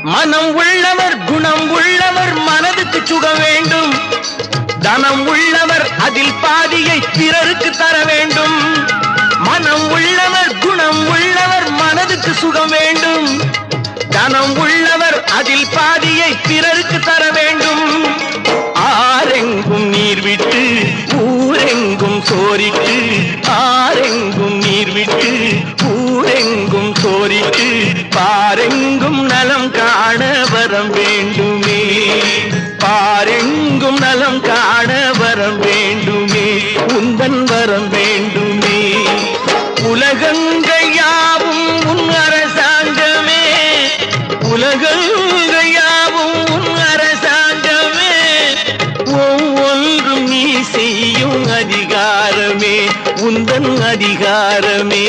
மனம் உள்ளவர் குணம் உள்ளவர் மனதுக்கு சுகம் வேண்டும். தனம் உள்ளவர் அதில் பாதியை பிறருக்கு தர வேண்டும். மனம் உள்ளவர் குணம் உள்ளவர் மனதுக்கு சுகம் வேண்டும். தனம் உள்ளவர் அதில் பாதியை பிறருக்கு தர வேண்டும். ஆரெங்கும் நீர் விட்டு ஊரெங்கும் சோரிட்டு, ஆரெங்கும் நீர் விட்டு ஊரெங்கும் சோரிட்டு, பாரெங்கும் நலம் காண வரம் வேண்டுமே. பாரெங்கும் நலம் காண வரம் வேண்டுமே. உந்தன் வரம் வேண்டுமே. உலகங்கள் யாவும் உன் அரசாங்கமே. உலகங்கள் யாவும் உன் அரசாங்கமே. ஒவ்வொன்றும் நீ செய்யும் அதிகாரமே உந்தன் அதிகாரமே.